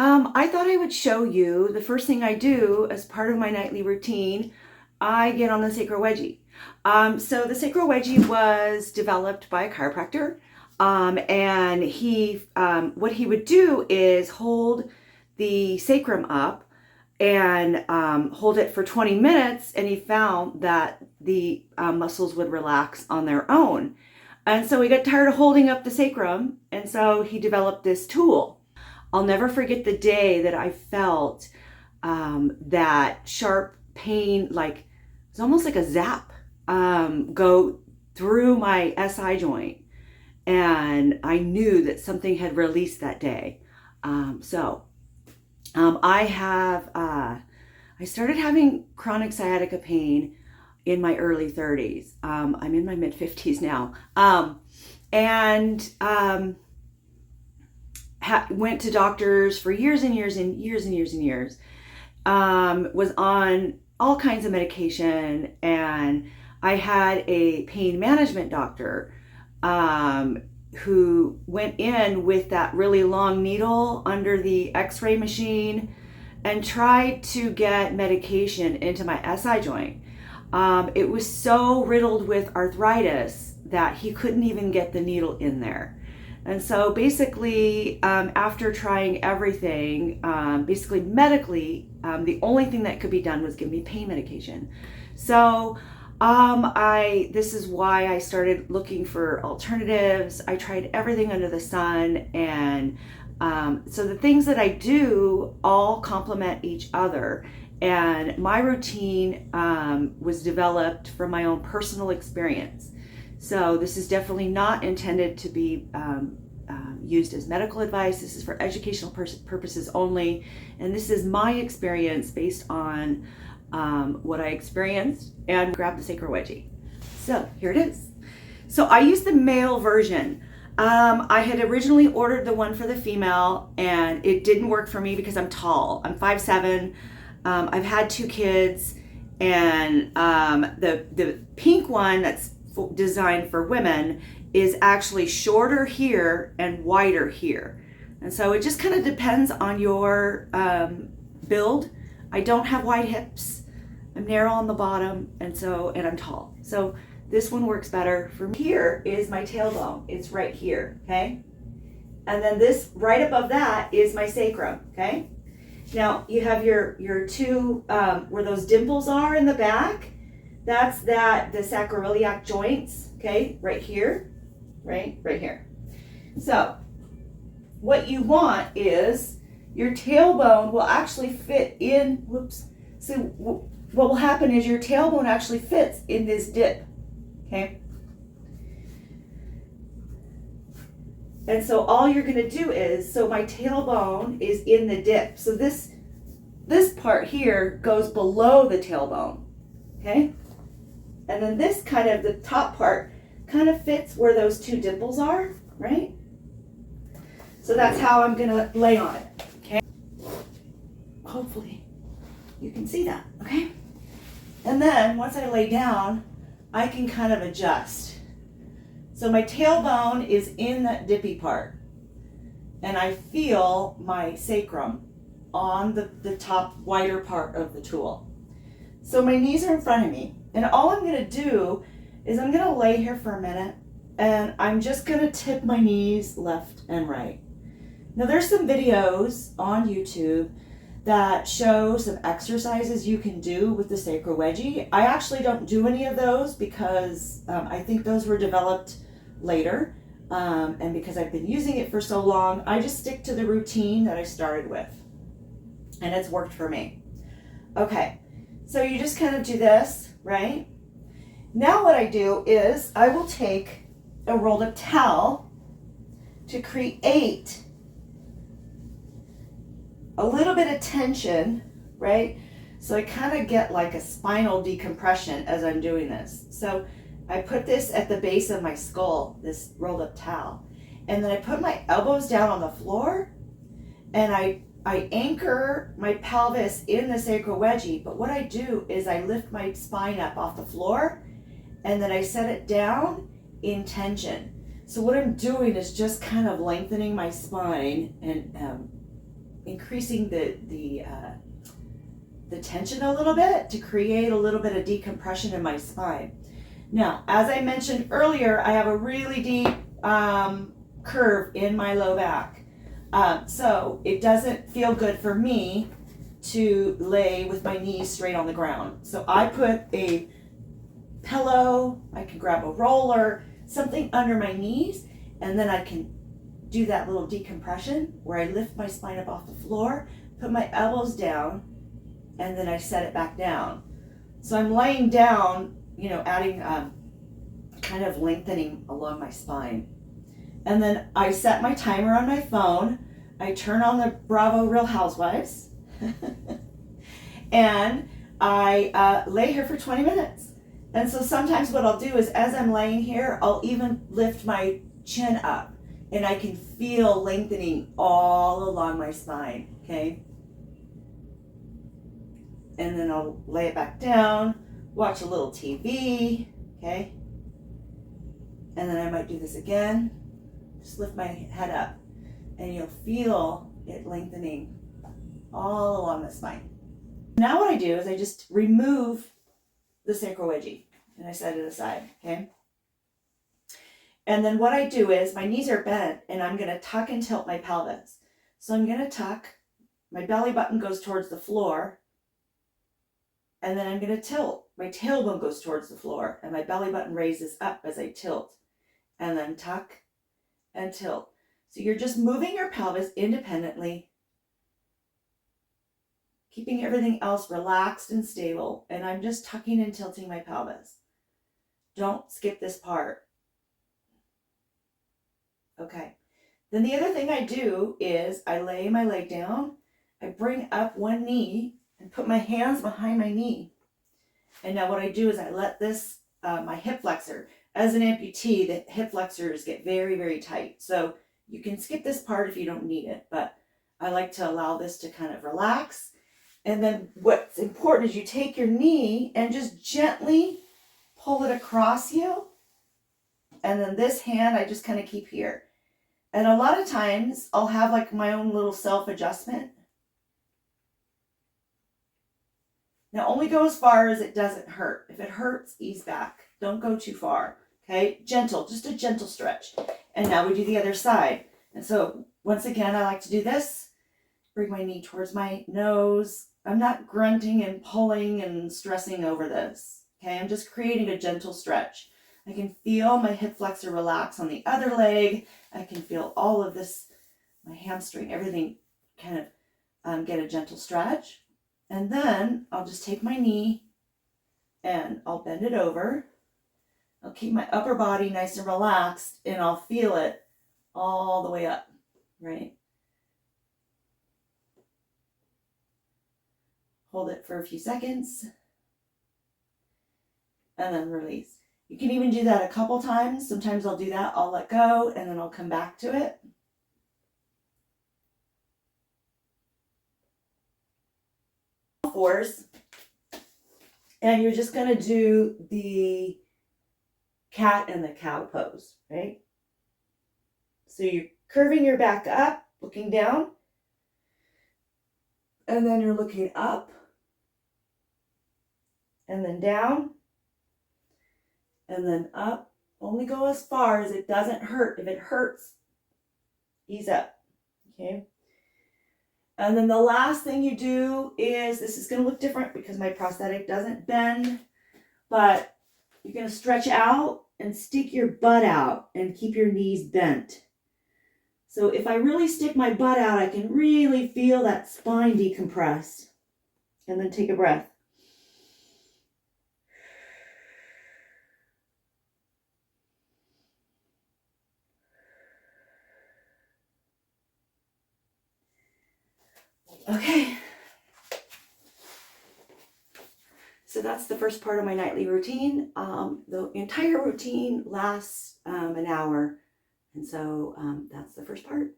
I thought I would show you the first thing I do as part of my nightly routine. I get on the Sacro Wedgy. So the Sacro Wedgy was developed by a chiropractor, and what he would do is hold the sacrum up and hold it for 20 minutes, and he found that the muscles would relax on their own. And so he got tired of holding up the sacrum, and so he developed this tool. I'll never forget the day that I felt that sharp pain, like it's almost like a zap, go through my SI joint. And I knew that something had released that day. I started having chronic sciatica pain in my early 30s. I'm in my mid 50s now. Went to doctors for years and years and years and years and years. Was on all kinds of medication, and I had a pain management doctor who went in with that really long needle under the x-ray machine and tried to get medication into my SI joint. It was so riddled with arthritis that he couldn't even get the needle in there. And so basically, after trying everything, basically medically, the only thing that could be done was give me pain medication. So this is why I started looking for alternatives. I tried everything under the sun, and so the things that I do all complement each other. And my routine was developed from my own personal experience. So this is definitely not intended to be used as medical advice. This is for educational purposes only. And this is my experience based on what I experienced, and grab the Sacro Wedgy. So here it is. So I use the male version. I had originally ordered the one for the female, and it didn't work for me because I'm tall. I'm 5'7". I've had 2 kids, and the pink one that's designed for women is actually shorter here and wider here. And so it just kind of depends on your build. I don't have wide hips. I'm narrow on the bottom, and I'm tall. So this one works better for me. Here is my tailbone. It's right here, okay? And then this right above that is my sacrum, okay? Now you have your two, where those dimples are in the back, that's the sacroiliac joints, okay? Right here, right here. So what you want is your tailbone will actually fit in, so what will happen is your tailbone actually fits in this dip, okay? And so all you're gonna do is, so my tailbone is in the dip. So this part here goes below the tailbone, okay? And then this kind of, the top part kind of fits where those 2 dimples are, right? So that's how I'm gonna lay on it, okay? Hopefully you can see that, okay? And then once I lay down, I can kind of adjust. So my tailbone is in that dippy part, and I feel my sacrum on the top wider part of the tool. So my knees are in front of me, and all I'm gonna do is I'm gonna lay here for a minute, and I'm just gonna tip my knees left and right. Now there's some videos on YouTube that show some exercises you can do with the Sacro Wedgy. I actually don't do any of those because I think those were developed later, and because I've been using it for so long, I just stick to the routine that I started with, and it's worked for me. Okay, so you just kind of do this, right? Now what I do is I will take a rolled up towel to create a little bit of tension, right? So I kind of get like a spinal decompression as I'm doing this. So I put this at the base of my skull, this rolled up towel, and then I put my elbows down on the floor, and I anchor my pelvis in the Sacro Wedgy. But what I do is I lift my spine up off the floor, and then I set it down in tension. So what I'm doing is just kind of lengthening my spine and increasing the tension a little bit to create a little bit of decompression in my spine. Now, as I mentioned earlier, I have a really deep curve in my low back. So it doesn't feel good for me to lay with my knees straight on the ground. So I put a pillow, I can grab a roller, something under my knees, and then I can do that little decompression where I lift my spine up off the floor, put my elbows down, and then I set it back down. So I'm laying down, adding kind of lengthening along my spine. And then I set my timer on my phone. I turn on the Bravo Real Housewives. And I lay here for 20 minutes. And so sometimes what I'll do is as I'm laying here, I'll even lift my chin up and I can feel lengthening all along my spine, okay? And then I'll lay it back down, watch a little TV, okay? And then I might do this again. Just lift my head up and you'll feel it lengthening all along the spine. Now what I do is I just remove the Sacro Wedgy and I set it aside, okay? And then what I do is my knees are bent and I'm gonna tuck and tilt my pelvis. So I'm gonna tuck, my belly button goes towards the floor, and then I'm gonna tilt. My tailbone goes towards the floor and my belly button raises up as I tilt, and then tuck and tilt. So you're just moving your pelvis independently, keeping everything else relaxed and stable, and I'm just tucking and tilting my pelvis. Don't skip this part. Okay. Then the other thing I do is I lay my leg down, I bring up one knee and put my hands behind my knee. And now what I do is I let this, my hip flexor, as an amputee, the hip flexors get very, very tight. So you can skip this part if you don't need it, but I like to allow this to kind of relax. And then what's important is you take your knee and just gently pull it across you. And then this hand, I just kind of keep here. And a lot of times I'll have like my own little self-adjustment. Now only go as far as it doesn't hurt. If it hurts, ease back. Don't go too far, okay? Gentle, just a gentle stretch. And now we do the other side. And so once again, I like to do this. Bring my knee towards my nose. I'm not grunting and pulling and stressing over this, okay? I'm just creating a gentle stretch. I can feel my hip flexor relax on the other leg. I can feel all of this, my hamstring, everything kind of get a gentle stretch. And then I'll just take my knee and I'll bend it over. I'll keep my upper body nice and relaxed and I'll feel it all the way up, right? Hold it for a few seconds and then release. You can even do that a couple times. Sometimes I'll do that, I'll let go, and then I'll come back to it. Fours. And you're just going to do the cat and the cow pose, right? So you're curving your back up, looking down, and then you're looking up, and then down, and then up. Only go as far as it doesn't hurt. If it hurts, ease up, okay? And then the last thing you do is, this is going to look different because my prosthetic doesn't bend, but you're going to stretch out and stick your butt out and keep your knees bent. So if I really stick my butt out, I can really feel that spine decompress. And then take a breath. Okay, so that's the first part of my nightly routine. The entire routine lasts an hour, and so that's the first part.